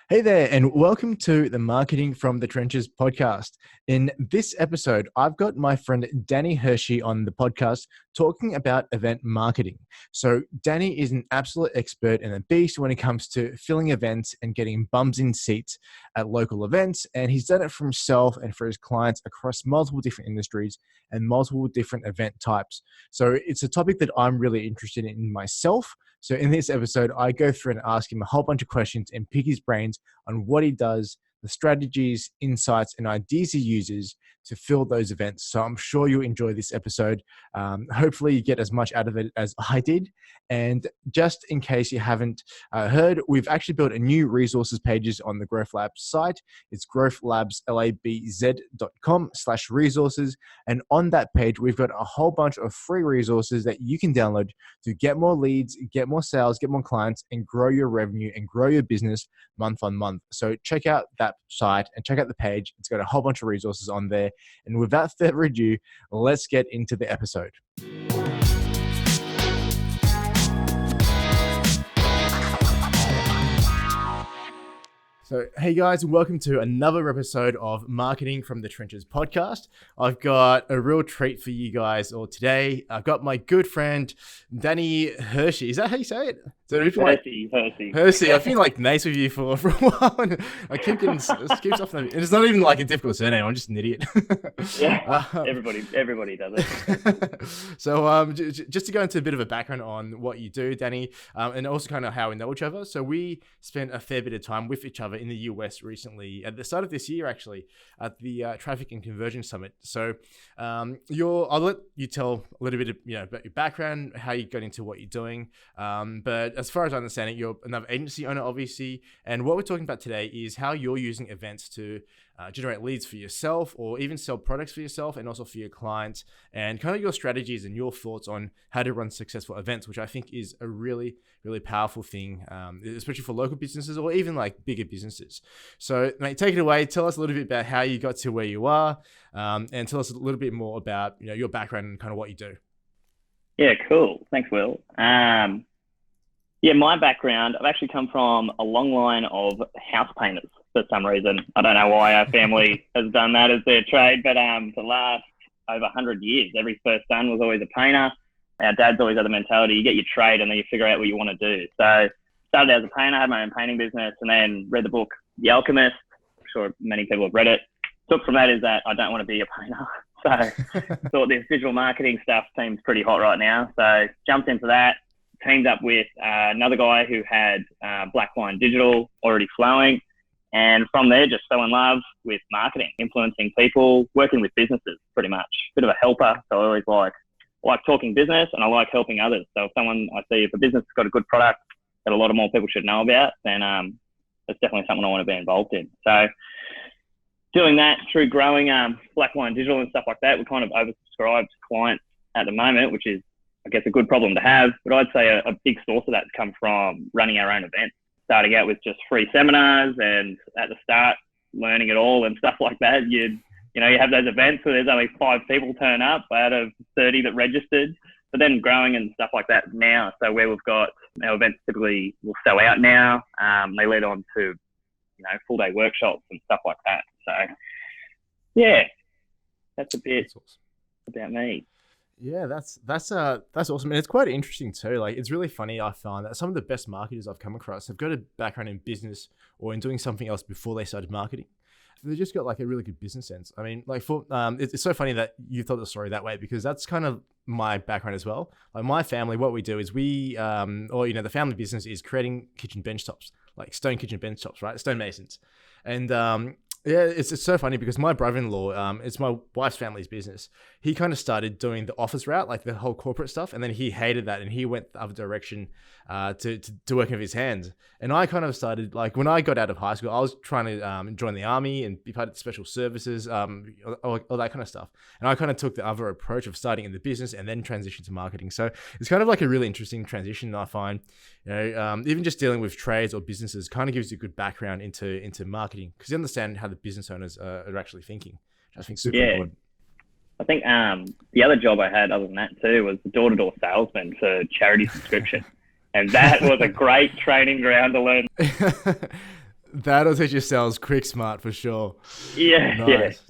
Hey there, and welcome to the Marketing from the Trenches podcast. In this episode, I've got my friend Danny Hersee on the podcast talking about event marketing. So, Danny is an absolute expert and a beast when it comes to filling events and getting bums in seats at local events. And he's done it for himself and for his clients across multiple different industries and multiple different event types. So, it's a topic that I'm really interested in myself. So in this episode, I go through and ask him a whole bunch of questions and pick his brains on what he does, the strategies, insights, and ideas he uses to fill those events. So I'm sure you'll enjoy this episode. Hopefully you get as much out of it as I did. And just in case you haven't heard, we've actually built a new resources pages on the Growth Labs site. It's growthlabs.com/resources. And on that page, we've got a whole bunch of free resources that you can download to get more leads, get more sales, get more clients, and grow your revenue and grow your business month on month. So check out that site and check out the page. It's got a whole bunch of resources on there. And without further ado, let's get into the episode. So, hey guys, and welcome to another episode of Marketing from the Trenches podcast. I've got a real treat for you guys all today. I've got my good friend, Danny Hersee. Is that how you say it? So Hersee. I've been like nice with you for a while. And I keep getting stuff. And it's not even like a difficult surname. I'm just an idiot. Yeah, everybody does it. So just to go into a bit of a background on what you do, Danny, and also kind of how we know each other. So we spent a fair bit of time with each other in the US recently, at the start of this year, actually, at the Traffic and Conversion Summit. So I'll let you tell a little bit of, about your background, how you got into what you're doing. But as far as I understand it, you're another agency owner, obviously. And what we're talking about today is how you're using events to generate leads for yourself or even sell products for yourself and also for your clients, and kind of your strategies and your thoughts on how to run successful events, which I think is a really, really powerful thing, especially for local businesses or even like bigger businesses. So mate, take it away. Tell us a little bit about how you got to where you are, and tell us a little bit more about your background and kind of what you do. Yeah, cool. Thanks, Will. My background, I've actually come from a long line of house painters for some reason. I don't know why our family has done that as their trade, but for the last over 100 years, every first son was always a painter. Our dad's always had the mentality, you get your trade and then you figure out what you want to do. So started as a painter, had my own painting business, and then read the book, The Alchemist. I'm sure many people have read it. Took from that is that I don't want to be a painter. So thought this digital marketing stuff seems pretty hot right now. So jumped into that. Teamed up with another guy who had Blackline Digital already flowing. And from there, just fell in love with marketing, influencing people, working with businesses pretty much. Bit of a helper. So I always like talking business and I like helping others. So if a business has got a good product that a lot of more people should know about, then that's definitely something I want to be involved in. So doing that through growing Blackline Digital and stuff like that, we're kind of oversubscribed clients at the moment, which is, I guess, a good problem to have. But I'd say a big source of that's come from running our own events, starting out with just free seminars and at the start learning it all and stuff like that. You have those events where there's only 5 people turn up out of 30 that registered, but then growing and stuff like that now. So where we've got our events typically will sell out now. They lead on to, full day workshops and stuff like that. So yeah, that's a bit about me. Yeah, that's awesome. And it's quite interesting too. Like, it's really funny. I found that some of the best marketers I've come across have got a background in business or in doing something else before they started marketing. They just got like a really good business sense. I mean, like it's so funny that you thought the story that way, because that's kind of my background as well. Like my family, what we do is the family business is creating kitchen bench tops, like stone kitchen bench tops, right? Stone masons. And yeah, it's so funny because my brother-in-law, it's my wife's family's business. He kind of started doing the office route, like the whole corporate stuff, and then he hated that and he went the other direction to working with his hands. And I kind of started, like, when I got out of high school, I was trying to join the army and be part of the special services, all that kind of stuff. And I kind of took the other approach of starting in the business and then transition to marketing. So it's kind of like a really interesting transition, I find. Even just dealing with trades or businesses kind of gives you a good background into marketing, because you understand how the business owners are actually thinking. I think super important. I think the other job I had other than that too was the door-to-door salesman for charity subscription. And that was a great training ground to learn. That'll teach you sales quick, smart for sure. Yeah, yeah. Nice.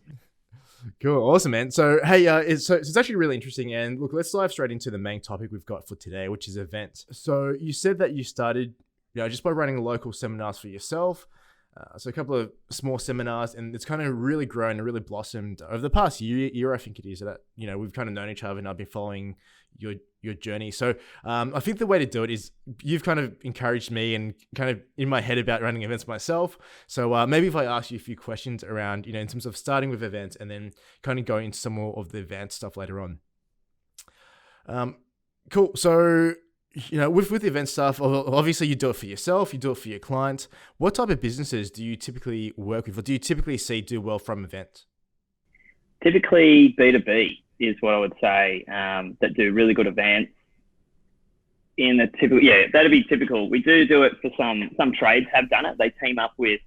Cool. Awesome, man. So, hey, it's actually really interesting. And look, let's dive straight into the main topic we've got for today, which is events. So you said that you started, just by running local seminars for yourself. So a couple of small seminars, and it's kind of really grown and really blossomed over the past year, I think it is, that, we've kind of known each other and I've been following your journey. So I think the way to do it is you've kind of encouraged me and kind of in my head about running events myself. So maybe if I ask you a few questions around, in terms of starting with events and then kind of going into some more of the advanced stuff later on. Cool. So, with the event stuff, obviously you do it for yourself, you do it for your clients. What type of businesses do you typically work with, or do you typically see do well from events? Typically B2B is what I would say, that do really good events. In a typical, that'd be typical. We do it for some trades have done it. They team up with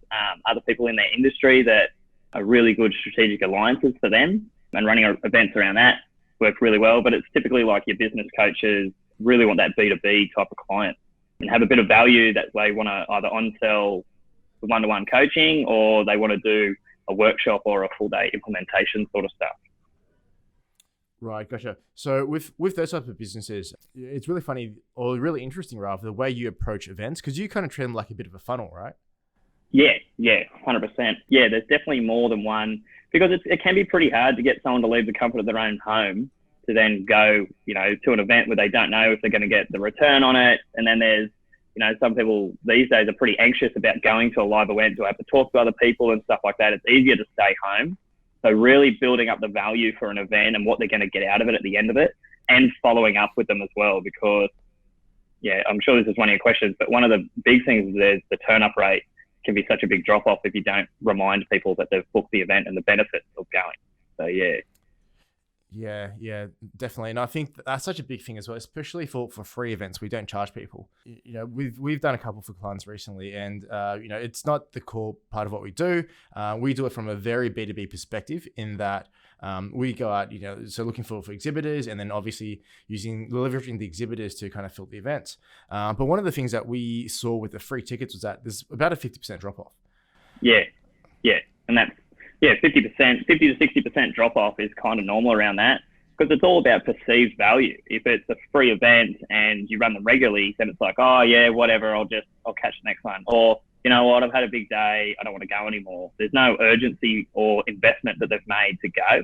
other people in their industry that are really good strategic alliances for them, and running events around that work really well. But it's typically like your business coaches really want that B2B type of client and have a bit of value that they want to either on-sell one-to-one coaching, or they want to do a workshop or a full day implementation sort of stuff. Right, gotcha. So with those type of businesses, it's really funny, or really interesting rather, the way you approach events, because you kind of treat them like a bit of a funnel, right? Yeah, 100%. Yeah, there's definitely more than one, because it can be pretty hard to get someone to leave the comfort of their own home to then go, to an event where they don't know if they're going to get the return on it. And then there's, some people these days are pretty anxious about going to a live event to have to talk to other people and stuff like that. It's easier to stay home. So really building up the value for an event and what they're going to get out of it at the end of it, and following up with them as well, because, I'm sure this is one of your questions, but one of the big things is the turn-up rate can be such a big drop-off if you don't remind people that they've booked the event and the benefits of going. So, Yeah, definitely. And I think that's such a big thing as well, especially for free events. We don't charge people. We've done a couple for clients recently, and it's not the core part of what we do. We do it from a very B2B perspective, in that we go out, so looking for exhibitors, and then obviously leveraging the exhibitors to kind of fill the events. But one of the things that we saw with the free tickets was that there's about a 50% drop off. Yeah. And that's, 50%, 50 to 60% drop off is kind of normal around that, because it's all about perceived value. If it's a free event and you run them regularly, then it's like, oh yeah, whatever, I'll catch the next one. Or, you know what, I've had a big day, I don't want to go anymore. There's no urgency or investment that they've made to go.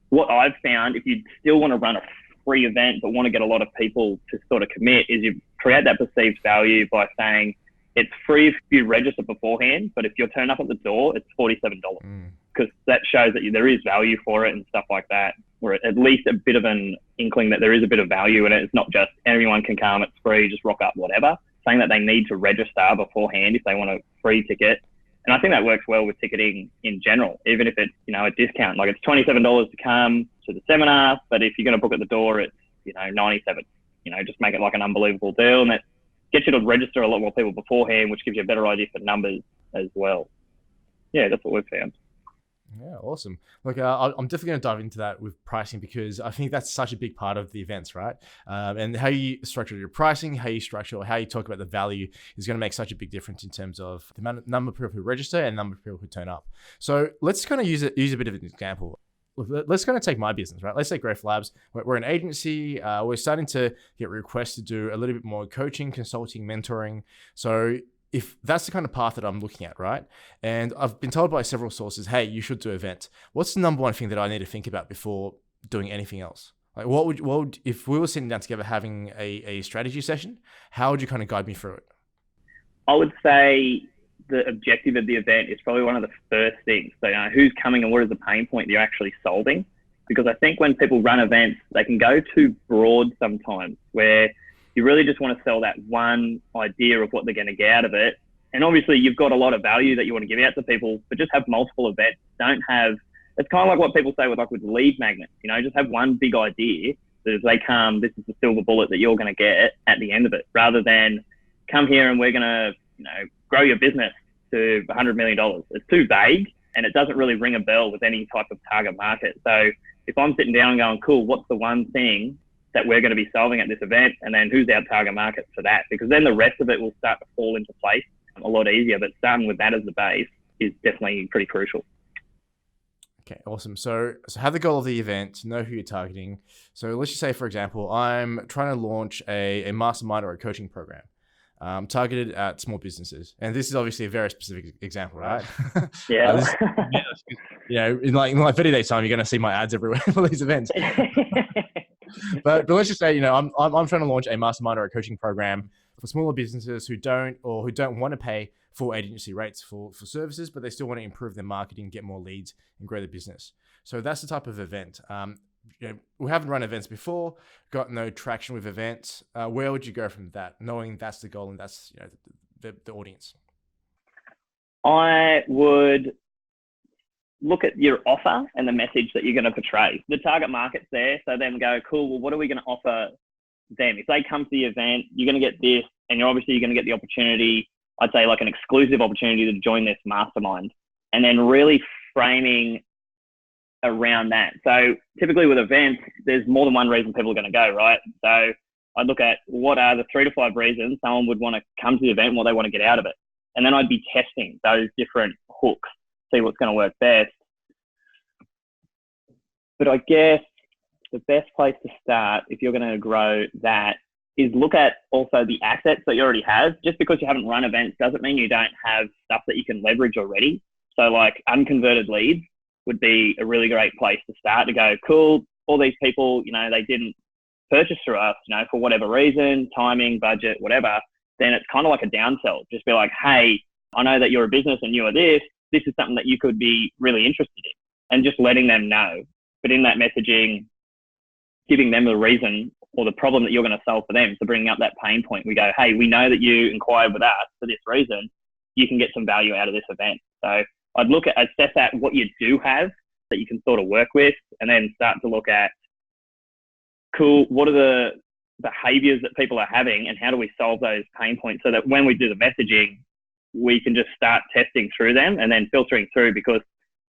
What I've found, if you still want to run a free event but want to get a lot of people to sort of commit, is you create that perceived value by saying it's free if you register beforehand, but if you turn up at the door, it's $47. Because that shows that there is value for it and stuff like that, or at least a bit of an inkling that there is a bit of value in it. It's not just anyone can come, it's free, just rock up, whatever. Saying that they need to register beforehand if they want a free ticket. And I think that works well with ticketing in general, even if it's, a discount. Like it's $27 to come to the seminar, but if you're going to book at the door, it's, $97. Just make it like an unbelievable deal, and that gets you to register a lot more people beforehand, which gives you a better idea for numbers as well. Yeah, that's what we've found. Yeah, awesome. Look, I'm definitely going to dive into that with pricing, because I think that's such a big part of the events, right? And how you structure your pricing, how you structure, or how you talk about the value is going to make such a big difference in terms of the number of people who register and the number of people who turn up. So let's kind of use a bit of an example. Look, let's kind of take my business, right? Let's say Growth Labs. We're an agency. We're starting to get requests to do a little bit more coaching, consulting, mentoring. So if that's the kind of path that I'm looking at, right? And I've been told by several sources, hey, you should do events. What's the number one thing that I need to think about before doing anything else? Like what would if we were sitting down together having a strategy session, how would you kind of guide me through it? I would say the objective of the event is probably one of the first things. So, who's coming and what is the pain point that you're actually solving? Because I think when people run events, they can go too broad sometimes, where you really just want to sell that one idea of what they're going to get out of it. And obviously you've got a lot of value that you want to give out to people, but just have multiple events. It's kind of like what people say with lead magnets, just have one big idea that as they come, this is the silver bullet that you're going to get at the end of it, rather than come here and we're going to, grow your business to $100 million. It's too vague, and it doesn't really ring a bell with any type of target market. So if I'm sitting down and going, cool, what's the one thing that we're going to be solving at this event, and then who's our target market for that? Because then the rest of it will start to fall into place. a lot easier. But starting with that as the base is definitely pretty crucial. Okay, awesome. So have the goal of the event, know who you're targeting. So let's just say, for example, I'm trying to launch a mastermind or a coaching program targeted at small businesses. And this is obviously a very specific example, right? Yeah. In like 30 days time, you're going to see my ads everywhere for these events. But let's just say, I'm trying to launch a mastermind or a coaching program for smaller businesses who don't want to pay full agency rates for services, but they still want to improve their marketing, get more leads, and grow their business. So that's the type of event. We haven't run events before, got no traction with events. Where would you go from that, knowing that's the goal and that's the audience? I would look at your offer and the message that you're going to portray. The target market's there, so then go, cool, well, what are we going to offer them? If they come to the event, you're going to get this, and you're going to get the opportunity, I'd say like an exclusive opportunity to join this mastermind, and then really framing around that. So typically with events, there's more than one reason people are going to go, right? So I'd look at what are the 3 to 5 reasons someone would want to come to the event and what they want to get out of it. And then I'd be testing those different hooks, see what's going to work best. But I guess the best place to start, if you're going to grow that, is look at also the assets that you already have. Just because you haven't run events doesn't mean you don't have stuff that you can leverage already. So like unconverted leads would be a really great place to start, to go, cool, all these people, they didn't purchase through us, for whatever reason, timing, budget, whatever. Then it's kind of like a downsell. Just be like, hey, I know that you're a business and you are this. This is something that you could be really interested in, and just letting them know. But in that messaging, giving them the reason or the problem that you're going to solve for them. So bringing up that pain point, we go, hey, we know that you inquired with us for this reason. You can get some value out of this event. So I'd assess at what you do have that you can sort of work with, and then start to look at, cool, what are the behaviors that people are having, and how do we solve those pain points, so that when we do the messaging, we can just start testing through them and then filtering through, because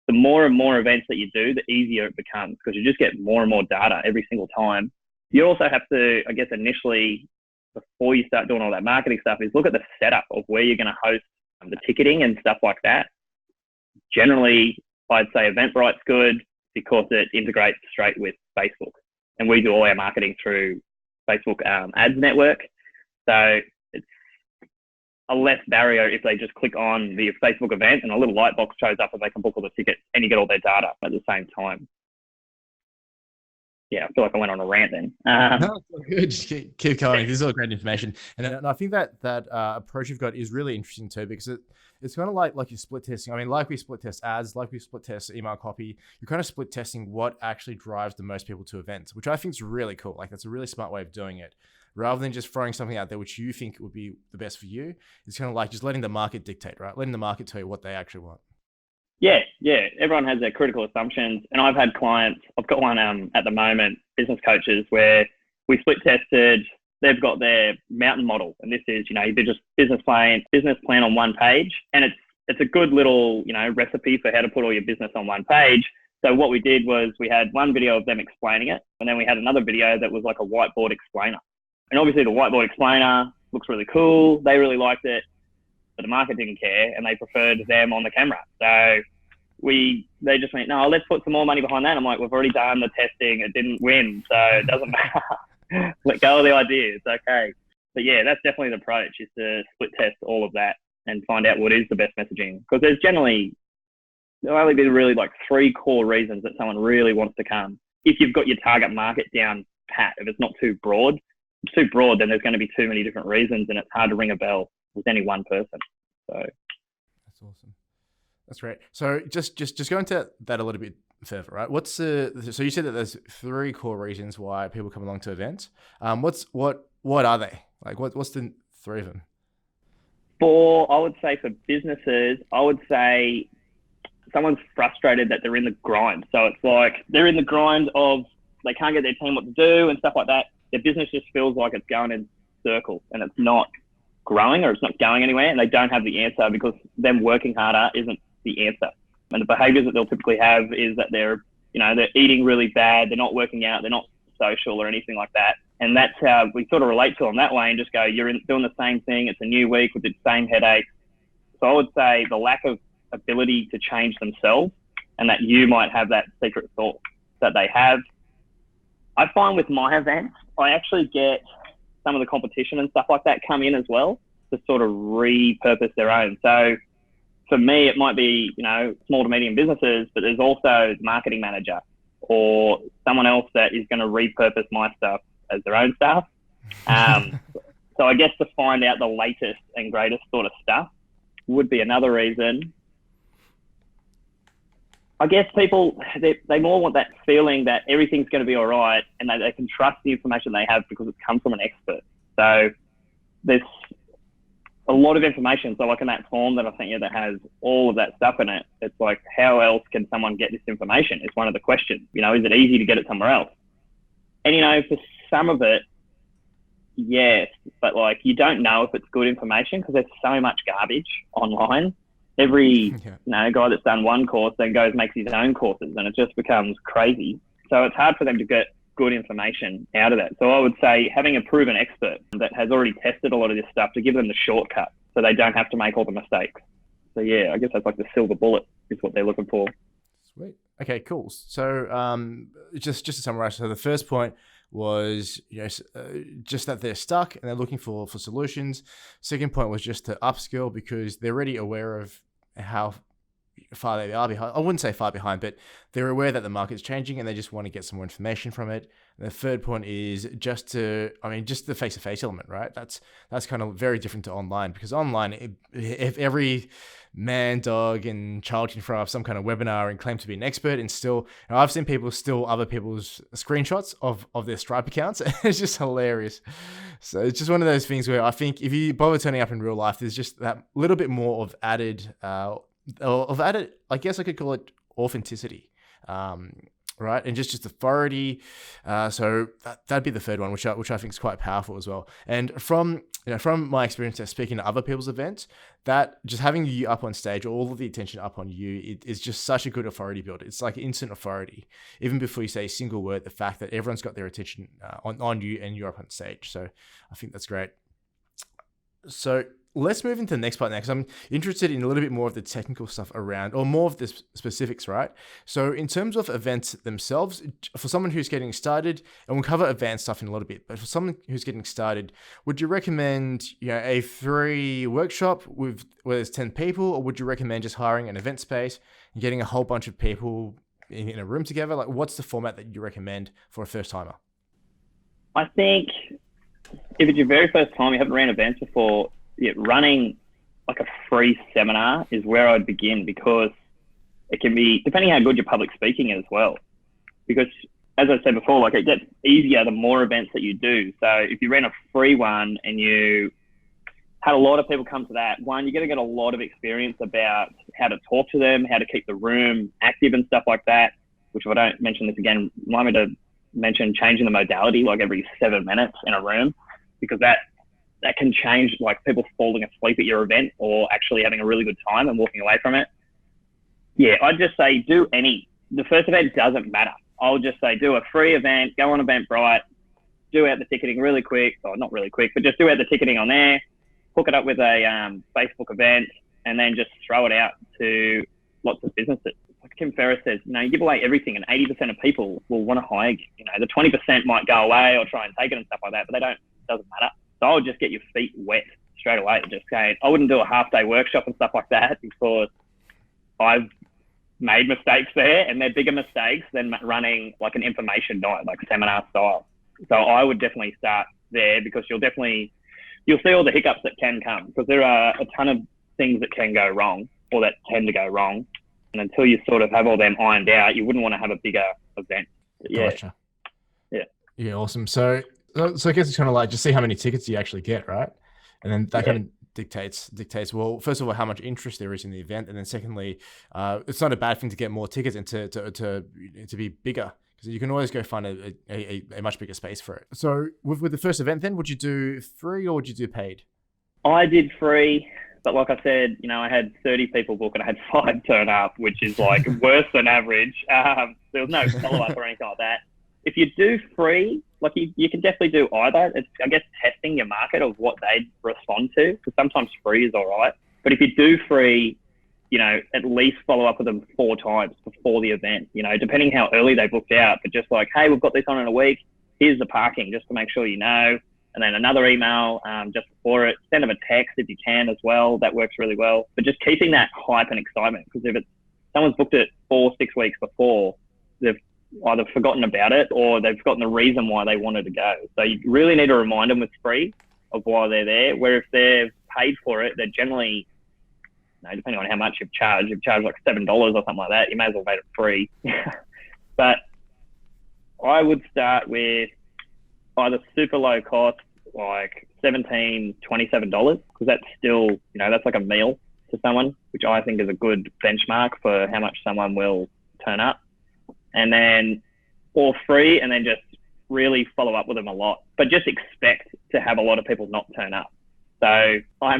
the more and more events that you do, the easier it becomes, because you just get more and more data every single time. You also have to, I guess, initially, before you start doing all that marketing stuff, is look at the setup of where you're going to host the ticketing and stuff like that. Generally, I'd say Eventbrite's good because it integrates straight with Facebook. And we do all our marketing through Facebook ads network. So it's a less barrier if they just click on the Facebook event and a little light box shows up and they can book all the tickets, and you get all their data at the same time. Yeah, I feel like I went on a rant then. No, good. Just keep going. This is all great information. And I think that approach you've got is really interesting too, because it's kind of like you're split testing. I mean, like we split test ads, like we split test email copy, you're kind of split testing what actually drives the most people to events, which I think is really cool. Like that's a really smart way of doing it. Rather than just throwing something out there which you think would be the best for you, it's kind of like just letting the market dictate, right? Letting the market tell you what they actually want. Yeah. Everyone has their critical assumptions. And I've had clients, I've got one at the moment, business coaches, where we split tested, they've got their mountain model. And this is, your business plan on one page. And it's a good little, recipe for how to put all your business on one page. So what we did was we had one video of them explaining it. And then we had another video that was like a whiteboard explainer. And obviously the whiteboard explainer looks really cool. They really liked it. But the market didn't care, and they preferred them on the camera. So they just went, no, let's put some more money behind that. I'm like, we've already done the testing. It didn't win, so it doesn't matter. Let go of the idea. It's okay. But yeah, that's definitely the approach, is to split test all of that and find out what is the best messaging. Because there'll only be really like 3 core reasons that someone really wants to come. If you've got your target market down pat, if it's not too broad. If it's too broad, then there's going to be too many different reasons, and it's hard to ring a bell with any one person. So that's awesome. That's great. So just go into that a little bit further, right? So you said that there's 3 core reasons why people come along to events. What are they? Like what's the 3 of them? I would say for businesses, I would say someone's frustrated that they're in the grind. So it's like they're in the grind of they can't get their team what to do and stuff like that. Their business just feels like it's going in circles and it's not growing, or it's not going anywhere, and they don't have the answer, because them working harder isn't the answer. And the behaviors that they'll typically have is that they're eating really bad, they're not working out, they're not social or anything like that. And that's how we sort of relate to them that way, and just go, you're doing the same thing. It's a new week with the same headache. So I would say the lack of ability to change themselves, and that you might have that secret sauce that they have. I find with my events, I actually get some of the competition and stuff like that come in as well to sort of repurpose their own. So for me, it might be, small to medium businesses, but there's also the marketing manager or someone else that is going to repurpose my stuff as their own stuff. So I guess to find out the latest and greatest sort of stuff would be another reason. I guess people, they more want that feeling that everything's going to be all right and that they can trust the information they have because it's come from an expert. So there's a lot of information. So like in that form that I sent you that has all of that stuff in it, it's like, how else can someone get this information? It's one of the questions. Is it easy to get it somewhere else? And, for some of it, yes, but like you don't know if it's good information because there's so much garbage online. Every guy that's done one course then goes makes his own courses, and it just becomes crazy. So it's hard for them to get good information out of that. So I would say having a proven expert that has already tested a lot of this stuff to give them the shortcut so they don't have to make all the mistakes. So yeah, I guess that's like the silver bullet is what they're looking for. Sweet. Okay, cool. So just to summarize, so the first point was just that they're stuck and they're looking for solutions. Second point was just to upskill because they're already aware of how far they are behind. I wouldn't say far behind, but they're aware that the market's changing and they just want to get some more information from it. And the third point is just the face-to-face element, right? That's kind of very different to online because online, if every man, dog, and child can throw up some kind of webinar and claim to be an expert, and still, I've seen people steal other people's screenshots of their Stripe accounts. It's just hilarious. So it's just one of those things where I think if you bother turning up in real life, there's just that little bit more of added, I guess I could call it authenticity, right? And just authority. So that'd be the third one, which I think is quite powerful as well. And from my experience speaking to other people's events, that just having you up on stage, or all of the attention up on you, it is just such a good authority builder. It's like instant authority. Even before you say a single word, the fact that everyone's got their attention on you and you're up on stage. So I think that's great. So let's move into the next part now, because I'm interested in a little bit more of the technical stuff around, or more of the specifics, right? So in terms of events themselves, for someone who's getting started, and we'll cover advanced stuff in a little bit, but for someone who's getting started, would you recommend a free workshop where there's 10 people, or would you recommend just hiring an event space and getting a whole bunch of people in a room together? Like, what's the format that you recommend for a first timer? I think if it's your very first time, you haven't ran events before, running like a free seminar is where I'd begin, because it can be, depending how good your public speaking is as well. Because as I said before, like it gets easier the more events that you do. So if you ran a free one and you had a lot of people come to that one, you're going to get a lot of experience about how to talk to them, how to keep the room active and stuff like that, which if I don't mention this again, remind me to mention changing the modality like every 7 minutes in a room, because that can change, like people falling asleep at your event or actually having a really good time and walking away from it. Yeah, I'd just say the first event doesn't matter. I'll just say do a free event, go on Eventbrite, do out the ticketing really quick, or not really quick, but just do out the ticketing on there, hook it up with a Facebook event, and then just throw it out to lots of businesses. Like Tim Ferriss says, you give away everything and 80% of people will want to hire you. The 20% might go away or try and take it and stuff like that, but it doesn't matter. So I would just get your feet wet straight away. Just saying, I wouldn't do a half-day workshop and stuff like that, because I've made mistakes there, and they're bigger mistakes than running like an information night, like seminar style. So I would definitely start there, because you'll see all the hiccups that can come, because there are a ton of things that can go wrong, or that tend to go wrong. And until you sort of have all them ironed out, you wouldn't want to have a bigger event. But yeah. Gotcha. Yeah, awesome. So I guess it's kind of like just see how many tickets you actually get, right? And then that kind of dictates, well, first of all, how much interest there is in the event. And then secondly, it's not a bad thing to get more tickets and to be bigger, because you can always go find a much bigger space for it. So with the first event then, would you do free or would you do paid? I did free, but like I said, I had 30 people book and I had 5 turn up, which is like worse than average. There was no follow-up or anything like that. If you do free, like you can definitely do either. It's, I guess, testing your market of what they'd respond to, because sometimes free is all right. But if you do free, at least follow up with them 4 times before the event, depending how early they booked out, but just like, hey, we've got this on in a week. Here's the parking, just to make sure you know. And then another email just before it. Send them a text if you can as well. That works really well. But just keeping that hype and excitement, because if someone's booked it 4-6 weeks before, they've either forgotten about it or they've forgotten the reason why they wanted to go. So you really need to remind them it's free of why they're there. Where if they've paid for it, they're generally, depending on how much you've charged like $7 or something like that, you may as well make it free. But I would start with either super low cost, like $17, $27, because that's still, that's like a meal to someone, which I think is a good benchmark for how much someone will turn up. And then, or free, and then just really follow up with them a lot, but just expect to have a lot of people not turn up. So our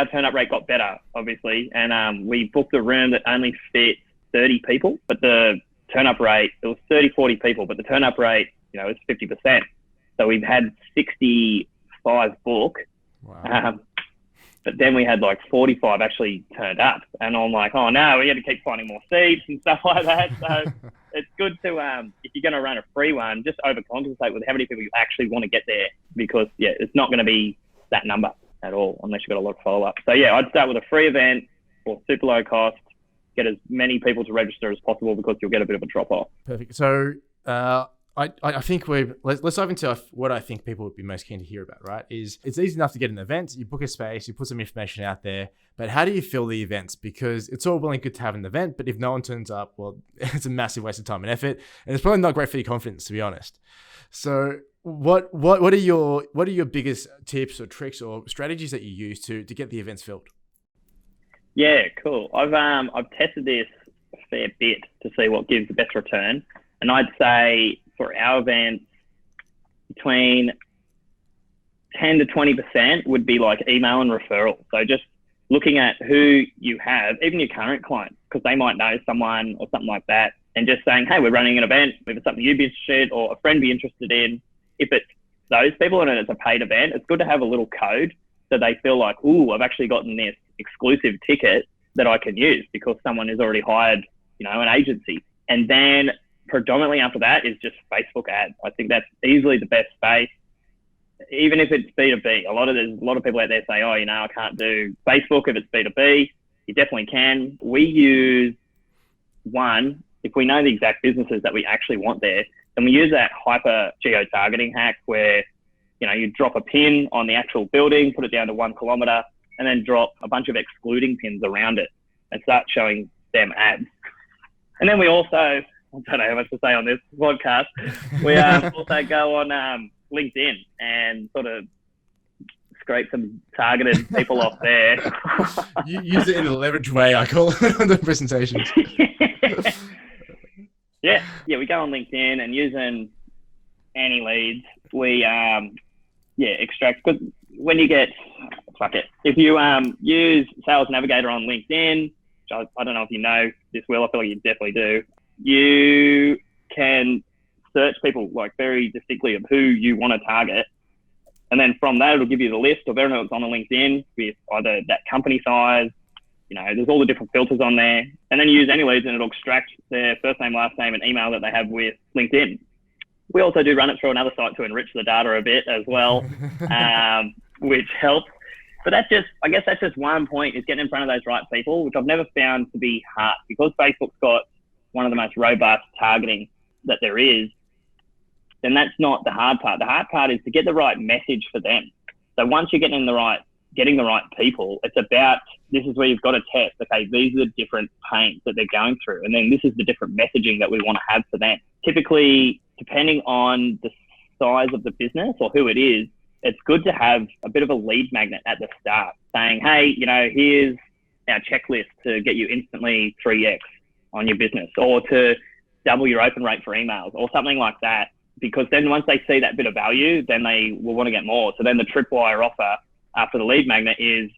turn up rate got better, obviously, and we booked a room that only fit 30 people, but the turn up rate, it was 30, 40 people, but the turn up rate, is 50%. So we've had 65 book. Wow. But then we had like 45 actually turned up, and I'm like, oh no, we had to keep finding more seats and stuff like that. So it's good to, if you're going to run a free one, just overcompensate with how many people you actually want to get there, because it's not going to be that number at all unless you've got a lot of follow up. So I'd start with a free event or super low cost, get as many people to register as possible, because you'll get a bit of a drop off. Perfect. So, I think let's dive into what I think people would be most keen to hear about, right? Is it's easy enough to get an event, you book a space, you put some information out there, but how do you fill the events? Because it's all well and good to have an event, but if no one turns up, well, it's a massive waste of time and effort, and it's probably not great for your confidence, to be honest. So what are your biggest tips or tricks or strategies that you use to get the events filled? Yeah, cool. I've tested this a fair bit to see what gives the best return, and I'd say for our events, between 10 to 20% would be like email and referral. So just looking at who you have, even your current clients, because they might know someone or something like that, and just saying, hey, we're running an event, if it's something you'd be interested in or a friend be interested in. If it's those people and it's a paid event, it's good to have a little code so they feel like, ooh, I've actually gotten this exclusive ticket that I can use because someone has already hired, an agency. And then predominantly after that is just Facebook ads. I think that's easily the best space, even if it's B2B. There's a lot of people out there say, oh, I can't do Facebook if it's B2B. You definitely can. We use one, if we know the exact businesses that we actually want there, then we use that hyper geo-targeting hack where, you drop a pin on the actual building, put it down to 1 kilometer, and then drop a bunch of excluding pins around it and start showing them ads. And then we also, I don't know how much to say on this podcast, we also go on LinkedIn and sort of scrape some targeted people off there. You use it in a leverage way, I call it, on the presentations. Yeah, we go on LinkedIn and using any leads, we extract. Because when you get, if you use Sales Navigator on LinkedIn, which I don't know if you know this well, I feel like you definitely do, you can search people like very distinctly of who you want to target. And then from that, it'll give you the list of everyone that's on the LinkedIn with either that company size, there's all the different filters on there. And then you use any leads and it'll extract their first name, last name, and email that they have with LinkedIn. We also do run it through another site to enrich the data a bit as well, which helps. But that's just one point, is getting in front of those right people, which I've never found to be hard, because Facebook's got one of the most robust targeting that there is. Then that's not the hard part. The hard part is to get the right message for them. So once you're getting the right people, it's about, this is where you've got to test, okay, these are the different pains that they're going through, and then this is the different messaging that we want to have for them. Typically, depending on the size of the business or who it is, it's good to have a bit of a lead magnet at the start saying, hey, here's our checklist to get you instantly 3x on your business, or to double your open rate for emails or something like that. Because then once they see that bit of value, then they will want to get more. So then the tripwire offer after the lead magnet is,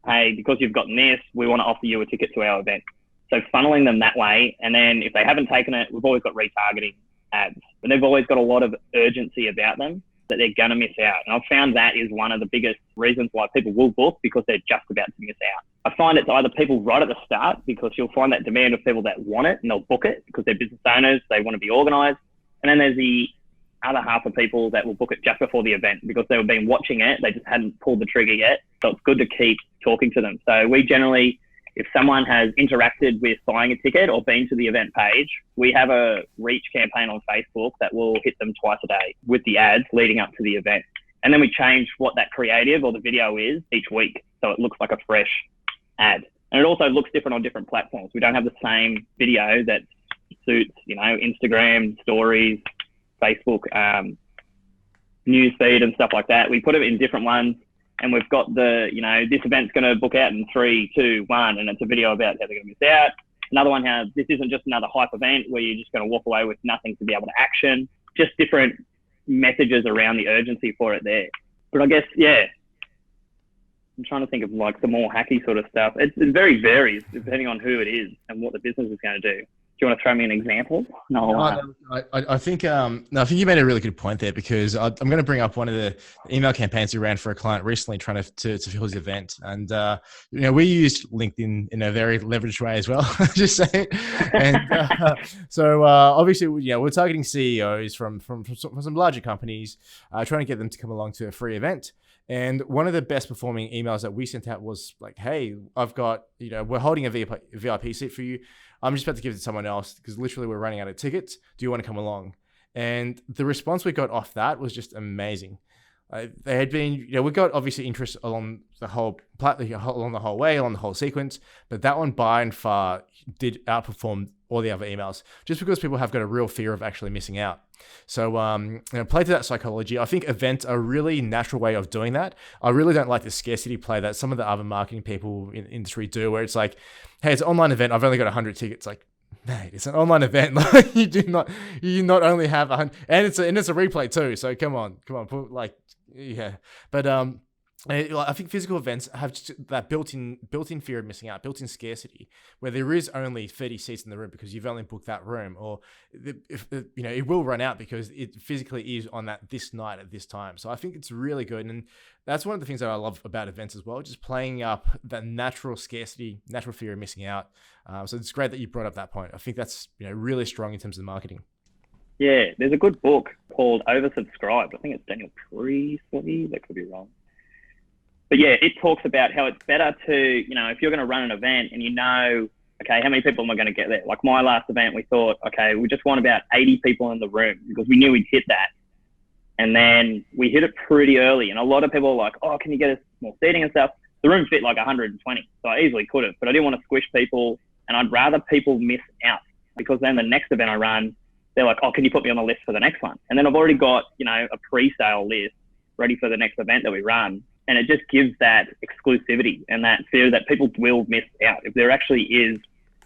hey, because you've gotten this, we want to offer you a ticket to our event. So funneling them that way. And then if they haven't taken it, we've always got retargeting ads, but they've always got a lot of urgency about them. that they're going to miss out. And I've found that is one of the biggest reasons why people will book, because they're just about to miss out. I find it's either people right at the start, because you'll find that demand of people that want it and they'll book it because they're business owners, they want to be organised. And then there's the other half of people that will book it just before the event because they've been watching it, they just hadn't pulled the trigger yet. So it's good to keep talking to them. So we generally, if someone has interacted with buying a ticket or been to the event page, we have a reach campaign on Facebook that will hit them twice a day with the ads leading up to the event. And then we change what that creative or the video is each week, so it looks like a fresh ad. And it also looks different on different platforms. We don't have the same video that suits, Instagram, stories, Facebook, newsfeed and stuff like that. We put it in different ones, and we've got the, this event's going to book out in 3, 2, 1, and it's a video about how they're going to miss out. Another one has, this isn't just another hype event where you're just going to walk away with nothing to be able to action. Just different messages around the urgency for it there. But I guess, I'm trying to think of like the more hacky sort of stuff. It very varies depending on who it is and what the business is going to do. Do you want to throw me an example? I think you made a really good point there, because I'm going to bring up one of the email campaigns we ran for a client recently trying to fill his event. And, we used LinkedIn in a very leveraged way as well, just saying. And so obviously, we're targeting CEOs from some larger companies, trying to get them to come along to a free event. And one of the best performing emails that we sent out was like, hey, I've got, we're holding a VIP seat for you. I'm just about to give it to someone else because literally we're running out of tickets. Do you want to come along? And the response we got off that was just amazing. They had been, we got obviously interest along the whole way, along the whole sequence, but that one by and far did outperform all the other emails, just because people have got a real fear of actually missing out. So, play to that psychology. I think events are a really natural way of doing that. I really don't like the scarcity play that some of the other marketing people in the industry do, where it's like, hey, it's an online event. I've only got 100 tickets. Like, mate, it's an online event. Like, you not only have 100, and it's a replay too. So come on, But I think physical events have just that built-in fear of missing out, built-in scarcity, where there is only 30 seats in the room because you've only booked that room, or it will run out because it physically is on this night at this time. So I think it's really good, and that's one of the things that I love about events as well, just playing up that natural scarcity, natural fear of missing out. So it's great that you brought up that point. I think that's really strong in terms of marketing. Yeah, there's a good book called Oversubscribed. I think it's Daniel Hersee. That could be wrong. But yeah, it talks about how it's better to, if you're going to run an event and okay, how many people am I going to get there? Like my last event, we thought, okay, we just want about 80 people in the room because we knew we'd hit that. And then we hit it pretty early. And a lot of people are like, oh, can you get us more seating and stuff? The room fit like 120. So I easily could have, but I didn't want to squish people. And I'd rather people miss out, because then the next event I run, they're like, oh, can you put me on the list for the next one? And then I've already got, a pre-sale list ready for the next event that we run. And it just gives that exclusivity and that fear that people will miss out. If there actually is,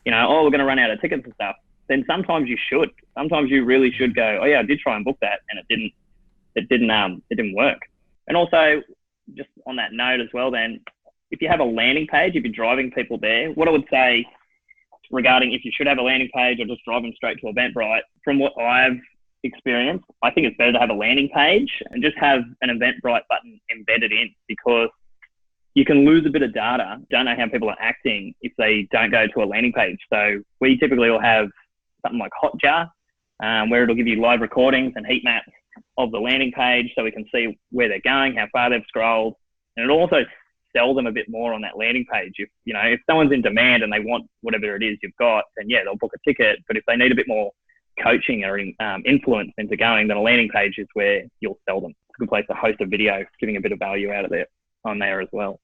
oh, we're going to run out of tickets and stuff, then sometimes you should. Sometimes you really should go, oh yeah, I did try and book that and it didn't work. And also, just on that note as well, then, if you have a landing page, if you're driving people there, what I would say regarding if you should have a landing page or just drive them straight to Eventbrite, from what I've experienced, I think it's better to have a landing page and just have an Eventbrite button embedded in, because you can lose a bit of data. Don't know how people are acting if they don't go to a landing page. So we typically will have something like Hotjar, where it'll give you live recordings and heat maps of the landing page, so we can see where they're going, how far they've scrolled, and it'll also sell them a bit more on that landing page. If someone's in demand and they want whatever it is you've got, then yeah, they'll book a ticket. But if they need a bit more coaching or influence into going, then a landing page is where you'll sell them. It's a good place to host a video, giving a bit of value out of there on there as well.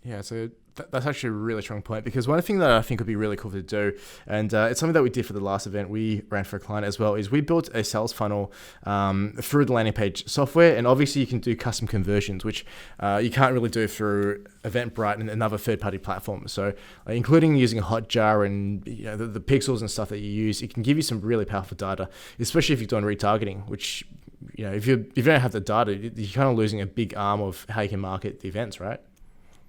Yeah, so that's actually a really strong point, because one thing that I think would be really cool to do, and it's something that we did for the last event we ran for a client as well, is we built a sales funnel through the landing page software. And obviously you can do custom conversions, which you can't really do through Eventbrite and another third-party platform. So including using Hotjar and the pixels and stuff that you use, it can give you some really powerful data, especially if you're doing retargeting, which if you don't have the data, you're kind of losing a big arm of how you can market the events, right?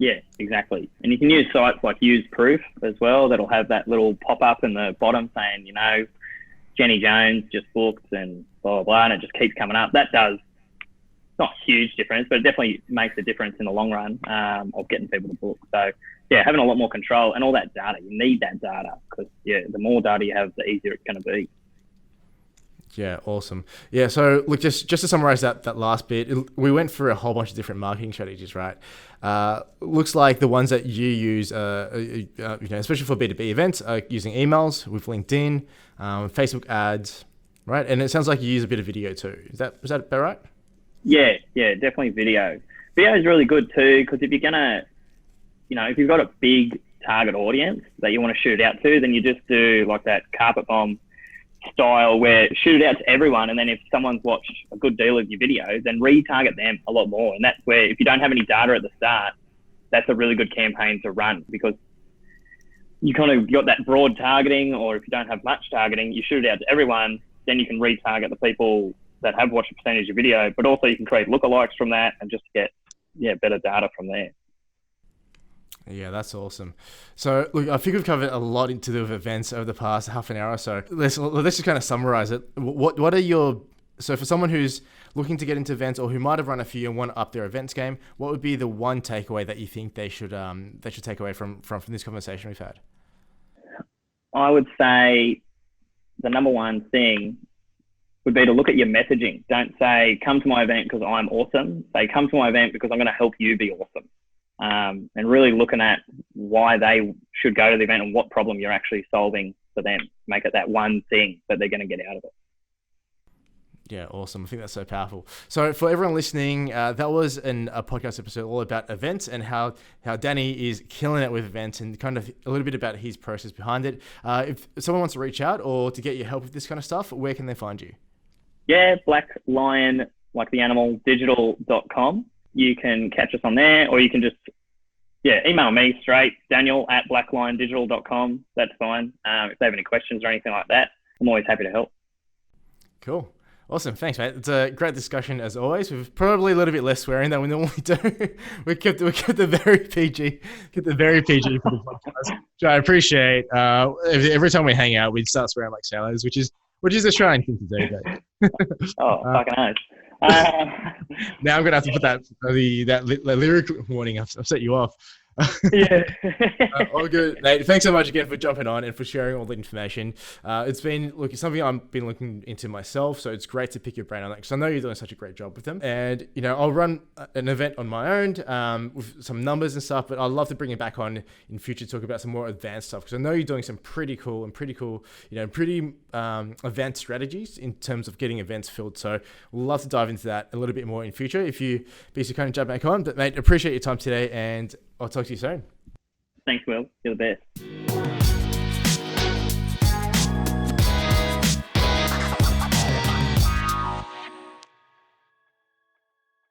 Yeah, exactly. And you can use sites like Use Proof as well. That'll have that little pop-up in the bottom saying, Jenny Jones just booked and blah, blah, blah, and it just keeps coming up. That does not a huge difference, but it definitely makes a difference in the long run of getting people to book. So yeah, having a lot more control and all that data. You need that data because the more data you have, the easier it's going to be. Yeah, awesome. Yeah, so look, just to summarize that last bit, we went through a whole bunch of different marketing strategies, right? Looks like the ones that you use, especially for B2B events, are using emails with LinkedIn, Facebook ads, right? And it sounds like you use a bit of video too. Is that about right? Yeah, definitely video. Video is really good too, because if you're gonna, if you've got a big target audience that you want to shoot it out to, then you just do like that carpet bomb style where shoot it out to everyone, and then if someone's watched a good deal of your video, then retarget them a lot more. And that's where, if you don't have any data at the start, that's a really good campaign to run, because you kind of got that broad targeting, or if you don't have much targeting, you shoot it out to everyone, then you can retarget the people that have watched a percentage of your video, but also you can create lookalikes from that and just get better data from there. Yeah, that's awesome. So, look, I think we've covered a lot into the events over the past half an hour or so. Let's just kind of summarize it. What are so for someone who's looking to get into events or who might have run a few and want to up their events game, what would be the one takeaway that you think they should take away from this conversation we've had? I would say the number one thing would be to look at your messaging. Don't say, come to my event because I'm awesome. Say, come to my event because I'm going to help you be awesome. And really looking at why they should go to the event and what problem you're actually solving for them. Make it that one thing that they're going to get out of it. Yeah, awesome. I think that's so powerful. So for everyone listening, that was a podcast episode all about events and how Danny is killing it with events and kind of a little bit about his process behind it. If someone wants to reach out or to get your help with this kind of stuff, where can they find you? Yeah, Black Lion, like the animal, digital.com. You can catch us on there, or you can just email me straight, daniel@blackliondigital.com. That's fine. If they have any questions or anything like that, I'm always happy to help. Cool. Awesome. Thanks, mate. It's a great discussion as always. We've probably a little bit less swearing than we normally do. we kept the very PG for the podcast, which I appreciate. Every time we hang out, we start swearing like sailors, which is Australian thing to do. Fucking nice. Now I'm gonna have to put that lyric warning. I've set you off. Yeah. All good, Nate. Thanks so much again for jumping on and for sharing all the information. It's been something I've been looking into myself, so it's great to pick your brain on that because I know you're doing such a great job with them. And I'll run an event on my own with some numbers and stuff, but I'd love to bring it back on in future to talk about some more advanced stuff because I know you're doing some pretty cool, advanced strategies in terms of getting events filled. So we'd love to dive into that a little bit more in future if you be so kind of jump back on. But mate, appreciate your time today, and I'll talk to you soon. Thanks, Will. You're the best.